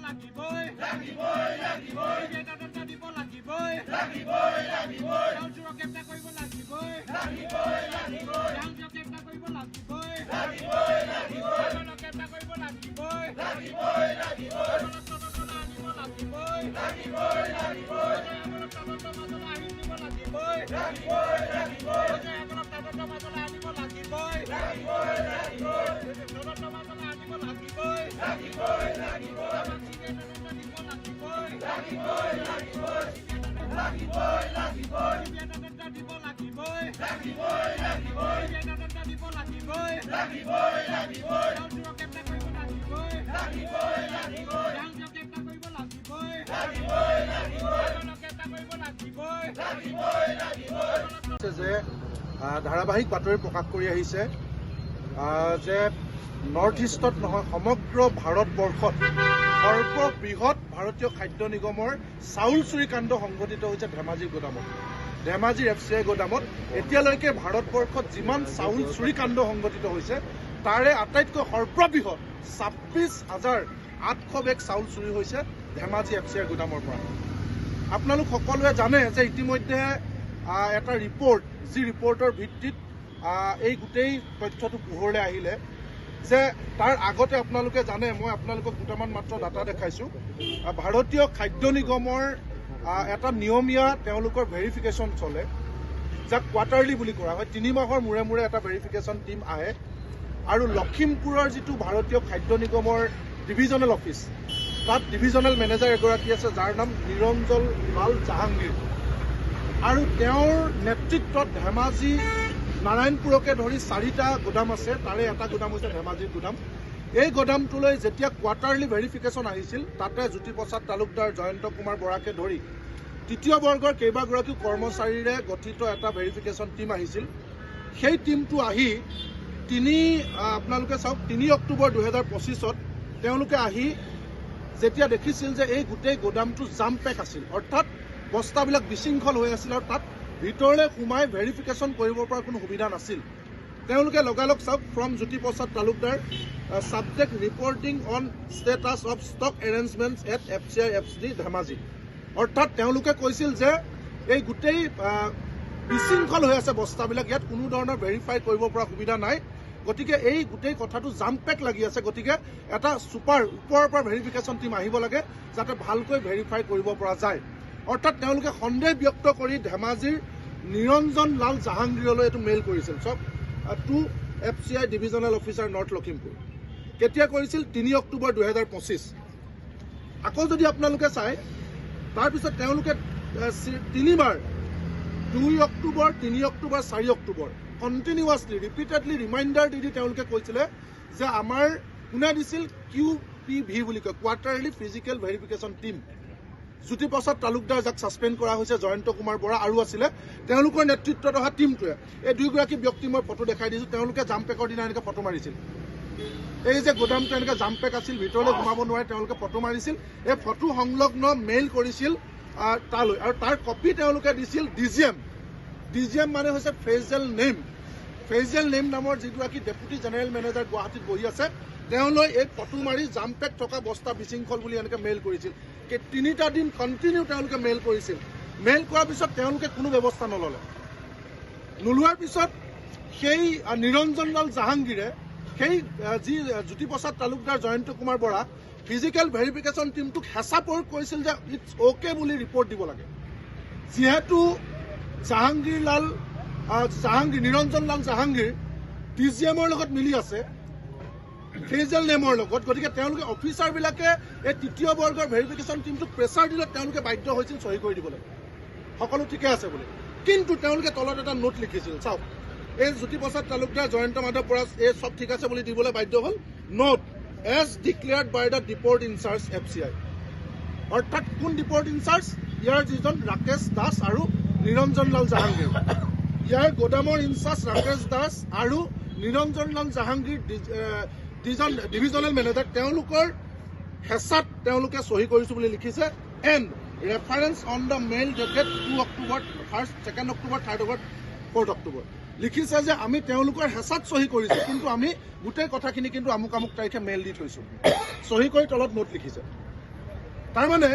লাগিবই দণ্ডা দিব লাগিবই সুৰক্ষা কৰিব লাগিবই গ্ৰেপ্তাৰ কৰিব লাগিবই গ্ৰেপ্তাৰ কৰিব লাগিবই যে ধাৰাবাহিক বাতৰি প্ৰকাশ কৰি আহিছে যে নৰ্থ ইষ্টত নহয় সমগ্ৰ ভাৰতবৰ্ষত সৰ্ববৃহৎ ভাৰতীয় খাদ্য নিগমৰ চাউল চুৰি কাণ্ড সংঘটিত হৈছে ধেমাজিৰ গোদামত। ধেমাজিৰ FCI গোদামত এতিয়ালৈকে ভাৰতবৰ্ষত যিমান চাউল চুৰি কাণ্ড সংঘটিত হৈছে তাৰে আটাইতকৈ সৰ্ববৃহৎ 26,800 বেগ চাউল চুৰি হৈছে ধেমাজি FCI গোদামৰ পৰা। আপোনালোক সকলোৱে জানে যে ইতিমধ্যে এটা ৰিপৰ্ট, যি ৰিপৰ্টৰ ভিত্তিত এই গোটেই তথ্যটো পোহৰলৈ আহিলে যে তাৰ আগতে আপোনালোকে জানে, মই আপোনালোকক দুটামান মাত্ৰ ডাটা দেখাইছোঁ। ভাৰতীয় খাদ্য নিগমৰ এটা নিয়মীয়া তেওঁলোকৰ ভেৰিফিকেশ্যন চলে, যাক কোৱাৰ্টাৰলি বুলি কোৱা হয়। 3 মাহৰ মূৰে মূৰে এটা ভেৰিফিকেশ্যন টীম আহে আৰু লখিমপুৰৰ যিটো ভাৰতীয় খাদ্য নিগমৰ ডিভিজনেল অফিচ, তাত ডিভিজনেল মেনেজাৰ এগৰাকী আছে যাৰ নাম নিৰঞ্জন লাল জাহাংগীৰ, আৰু তেওঁৰ নেতৃত্বত ধেমাজি নাৰায়ণপুৰকে ধৰি 4টা গোদাম আছে, তাৰে এটা গোদাম হৈছে ধেমাজিৰ গোদাম। এই গোদামটোলৈ যেতিয়া কোৱাৰ্টাৰলি ভেৰিফিকেশ্যন আহিছিল, তাতে জ্যোতিপ্ৰসাদ তালুকদাৰ, জয়ন্ত কুমাৰ বৰাকে ধৰি তৃতীয় বৰ্গৰ কেইবাগৰাকীও কৰ্মচাৰীৰে গঠিত এটা ভেৰিফিকেশ্যন টীম আহিছিল। সেই টীমটো আহি আপোনালোকে চাওক 3 অক্টোবৰ 2025 তেওঁলোকে আহি যেতিয়া দেখিছিল যে এই গোটেই গোদামটো জাম পেক আছিল, অৰ্থাৎ বস্তাবিলাক বিশৃংখল হৈ আছিল আৰু তাত ভিতৰলৈ সোমাই ভেৰিফিকেশ্যন কৰিব পৰা কোনো সুবিধা নাছিল, তেওঁলোকে লগালগ চাওক from Jyotiprasad Talukdar, subject reporting on status of stock arrangements at FCI FCD Dhemaji. অৰ্থাৎ তেওঁলোকে কৈছিল যে এই গোটেই বিশৃংখল হৈ আছে বস্তাবিলাক, ইয়াত কোনো ধৰণৰ ভেৰিফাই কৰিব পৰা সুবিধা নাই, গতিকে এই গোটেই কথাটো জাম পেক লাগি আছে, গতিকে এটা ওপৰৰ পৰা ভেৰিফিকেশ্যন টীম আহিব লাগে যাতে ভালকৈ ভেৰিফাই কৰিব পৰা যায়। অৰ্থাৎ তেওঁলোকে সন্দেহ ব্যক্ত কৰি ধেমাজিৰ নিৰঞ্জন লাল জাহাংগীৰলৈ এইটো মেইল কৰিছিল। Sub to FCI divisional officer north Lakhimpur. কেতিয়া কৰিছিল? 3 অক্টোবৰ 2025। আকৌ যদি আপোনালোকে চায়, তাৰপিছত তেওঁলোকে 3বাৰ 2 October, 3 October, 4 October continuously repeatedly reminder দি তেওঁলোকে কৈছিলে যে আমাৰ কোনে দিছিল, QPV বুলি কয়, quarterly physical verification team. Jyotiprasad Talukdar, যাক ছাছপেণ্ড কৰা হৈছে, জয়ন্ত কুমাৰ বৰা আৰু আছিলে তেওঁলোকৰ নেতৃত্বত অহা টীমটোৱে। এই দুয়োগৰাকী ব্যক্তি মই ফটো দেখাই দিছোঁ, তেওঁলোকে জাম পেকৰ দিনা এনেকৈ ফটো মাৰিছিল। এই যে গোদামটো এনেকৈ জাম পেক আছিল, ভিতৰলৈ সোমাব নোৱাৰে, তেওঁলোকে ফটো মাৰিছিল। এই ফটো সংলগ্ন মেইল কৰিছিল তালৈ, আৰু তাৰ কপি তেওঁলোকে দিছিল DGM। DGM মানে হৈছে ফেজেল নেম। ফেজেল নেম নামৰ যিগৰাকী ডেপুটি জেনেৰেল মেনেজাৰ গুৱাহাটীত বহি আছে, তেওঁলৈ এই ফটো মাৰি জাম পেক থকা বস্তা বিশৃংখল বুলি এনেকৈ মেইল কৰিছিল। 3টা দিন কণ্টিনিউ তেওঁলোকে মেইল কৰিছিল। মেইল কৰাৰ পিছত তেওঁলোকে কোনো ব্যৱস্থা নোলোৱাৰ পিছত সেই নিৰঞ্জন লাল জাহাংগীৰে সেই যি জ্যোতিপ্ৰসাদ তালুকদাৰ, জয়ন্ত কুমাৰ বৰা ফিজিকেল ভেৰিফিকেশ্যন টীমটোক হেঁচা প্ৰয়োগ কৰিছিল যে ইটছ অ'কে বুলি ৰিপৰ্ট দিব লাগে। যিহেতু নিৰঞ্জন লাল জাহাংগীৰ DGMৰ লগত মিলি আছে, ফেজেল নেমৰ লগত, গতিকে তেওঁলোকে অফিচাৰবিলাকে এই 3য় বৰ্গৰ ভেৰিফিকেশ্যন টীমটোক প্ৰেছাৰ দিলে তেওঁলোকে বাধ্য হৈছিল চহী কৰি দিবলৈ, সকলো ঠিকে আছে বুলি। কিন্তু তেওঁলোকে তলত এটা নোট লিখিছিল, চাওক, এই জ্যোতিপ্ৰসাদ তালুকদাৰ, জয়ন্ত মাধৱ বৰা এই চব ঠিক আছে বুলি দিবলৈ বাধ্য হ'ল। Note as declared by the depot incharge FCI। অৰ্থাৎ কোন ডিপ'ৰ্ট ইনচাৰ্জ? ইয়াৰ যিজন ৰাকেশ দাস আৰু নিৰঞ্জন লাল জাহাংগীৰ। ইয়াৰ গোদামৰ ইনচাৰ্জ ৰাকেশ দাস আৰু নিৰঞ্জন লাল জাহাংগীৰ ডিভিজনেল মেনেজাৰ, তেওঁলোকৰ হেঁচাত তেওঁলোকে চহী কৰিছোঁ বুলি লিখিছে। And reference on the mail dated 2 October, 1st, 2nd October, 3rd October, 4th October লিখিছে যে আমি তেওঁলোকৰ হেঁচাত চহী কৰিছোঁ, কিন্তু আমি গোটেই কথাখিনি কিন্তু আমুক তাৰিখে মেইল দি থৈছোঁ, চহী কৰি তলত নোট লিখিছে। তাৰমানে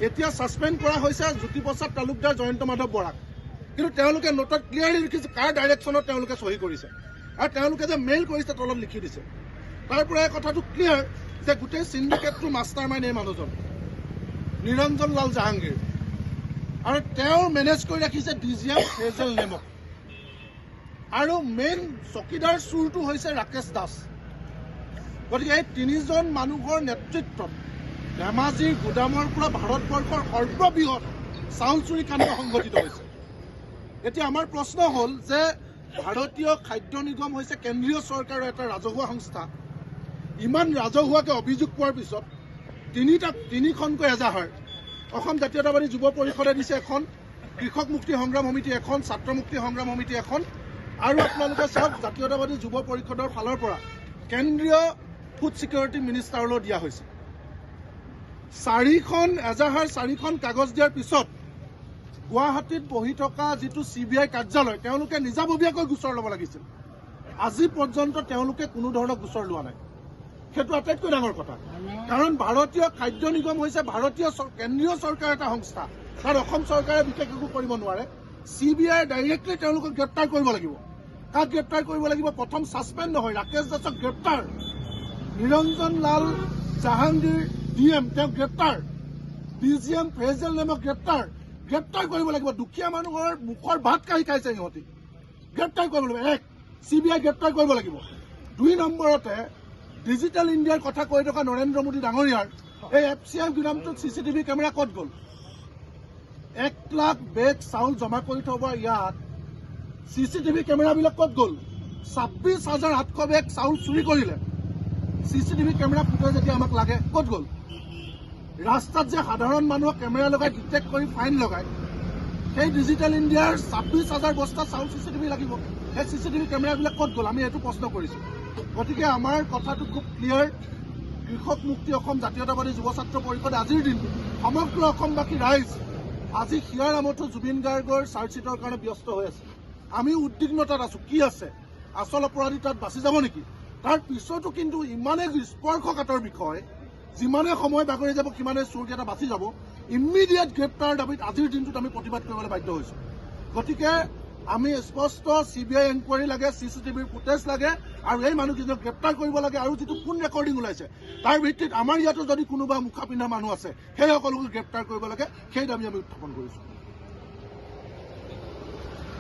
এতিয়া ছাছপেণ্ড কৰা হৈছে জ্যোতিপ্ৰসাদ তালুকদাৰ, জয়ন্ত মাধৱ বৰাক, কিন্তু তেওঁলোকে নোটত ক্লিয়াৰলি লিখিছে কাৰ ডাইৰেকশ্যনত তেওঁলোকে চহী কৰিছে, আৰু তেওঁলোকে যে মেইল কৰিছে তলত লিখি দিছে। তাৰ পৰা কথাটো ক্লিয়াৰ যে গোটেই চিণ্ডিকেটটোৰ মাষ্টাৰ মাইণ্ড এই মানুহজন নিৰঞ্জন লাল জাহাংগীৰ, আৰু তেওঁ মেনেজ কৰি ৰাখিছে ডিজিএম ফেজল নেমক, আৰু মেইন চকীদাৰ চুৰটো হৈছে ৰাকেশ দাস। গতিকে এই তিনিজন মানুহৰ নেতৃত্বত ধেমাজিৰ গুদামৰ পৰা ভাৰতবৰ্ষৰ সৰ্ববৃহৎ চাউল চুৰি কাণ্ড সংঘটিত হৈছে। এতিয়া আমাৰ প্ৰশ্ন হ'ল যে ভাৰতীয় খাদ্য নিগম হৈছে কেন্দ্ৰীয় চৰকাৰৰ এটা ৰাজহুৱা সংস্থা। ইমান ৰাজহুৱাকৈ অভিযোগ পোৱাৰ পিছত তিনিখনকৈ এজাহাৰ অসম জাতীয়তাবাদী যুৱ পৰিষদে দিছে এখন, কৃষক মুক্তি সংগ্ৰাম সমিতি এখন, ছাত্ৰ মুক্তি সংগ্ৰাম সমিতি এখন, আৰু আপোনালোকে চাওক জাতীয়তাবাদী যুৱ পৰিষদৰ ফালৰ পৰা কেন্দ্ৰীয় ফুড ছিকিউৰিটি মিনিষ্টাৰলৈ দিয়া হৈছে। 4খন এজাহাৰ 4খন কাগজ দিয়াৰ পিছত গুৱাহাটীত বহি থকা যিটো CBI কাৰ্যালয়, তেওঁলোকে নিজাববীয়াকৈ গোচৰ ল'ব লাগিছিল। আজি পৰ্যন্ত তেওঁলোকে কোনো ধৰণৰ গোচৰ লোৱা নাই। সেইটো আটাইতকৈ ডাঙৰ কথা, কাৰণ ভাৰতীয় খাদ্য নিগম হৈছে ভাৰতীয় কেন্দ্ৰীয় চৰকাৰৰ এটা সংস্থা, তাত অসম চৰকাৰে বিশেষ একো কৰিব নোৱাৰে। CBI ডাইৰেক্টলি তেওঁলোকক গ্ৰেপ্তাৰ কৰিব লাগিব। কাক গ্ৰেপ্তাৰ কৰিব লাগিব? প্ৰথম ছাছপেণ্ড নহয়, ৰাকেশ দাসক গ্ৰেপ্তাৰ, নিৰঞ্জন লাল জাহাংগীৰ DM তেওঁক গ্ৰেপ্তাৰ, ডিজিএম ফেজল নেমক গ্ৰেপ্তাৰ কৰিব লাগিব। দুখীয়া মানুহৰ মুখৰ ভাত কাঢ়ি খাইছে সিহঁতি, গ্ৰেপ্তাৰ কৰিব লাগিব। 1, CBI গ্ৰেপ্তাৰ কৰিব লাগিব। 2 নম্বৰতে ডিজিটেল ইণ্ডিয়াৰ কথা কৈ থকা নৰেন্দ্ৰ মোদী ডাঙৰীয়াৰ এই FCI গুদামটোত CCTV কেমেৰা ক'ত গ'ল? 1 লাখ বেগ চাউল জমা কৰি থব ইয়াত CCTV কেমেৰাবিলাক ক'ত গ'ল? 26,800 বেগ চাউল চুৰি কৰিলে, CCTV কেমেৰা ফুটেজ যেতিয়া আমাক লাগে ক'ত গ'ল? ৰাস্তাত যে সাধাৰণ মানুহক কেমেৰা লগাই ডিটেক্ট কৰি ফাইন লগায়, সেই ডিজিটেল ইণ্ডিয়াৰ 26,000 বস্তা চাউল CCTV লাগিব, সেই CCTV কেমেৰাবিলাক ক'ত গ'ল? আমি এইটো প্ৰশ্ন কৰিছোঁ। গতিকে আমাৰ কথাটো খুব ক্লিয়াৰ, কৃষক মুক্তি অসম জাতীয়তাবাদী যুৱ ছাত্ৰ পৰিষদে আজিৰ দিনটো সমগ্ৰ অসমবাসী ৰাইজ আজি হিয়াৰ আমঠু জুবিন গাৰ্গৰ চাৰ্জশ্বিটৰ কাৰণে ব্যস্ত হৈ আছে। আমি উদ্বিগ্নতাত আছোঁ, কি আছে, আচল অপৰাধী তাত বাচি যাব নেকি? তাৰ পিছতো কিন্তু ইমানে স্পৰ্শকাতৰ বিষয়, যিমানে সময় বাগৰি যাব সিমানে চোৰকেইটা বাচি যাব। ইমিডিয়েট গ্ৰেপ্তাৰ দাবীত আজিৰ দিনটোত আমি প্ৰতিবাদ কৰিবলৈ বাধ্য হৈছোঁ। গতিকে আমি স্পষ্ট CBI এনকুৱাৰী লাগে, CCTVৰ ফুটেজ লাগে, আৰু এই মানুহকেইজনক গ্ৰেপ্তাৰ কৰিব লাগে। আৰু যিটো ফোন ৰেকৰ্ডিং ওলাইছে তাৰ ভিত্তিত আমাৰ ইয়াতো যদি কোনোবা মুখা পিন্ধা মানুহ আছে সেই সকলোকে গ্ৰেপ্তাৰ কৰিব লাগে, সেই দাবী আমি উত্থাপন কৰিছোঁ।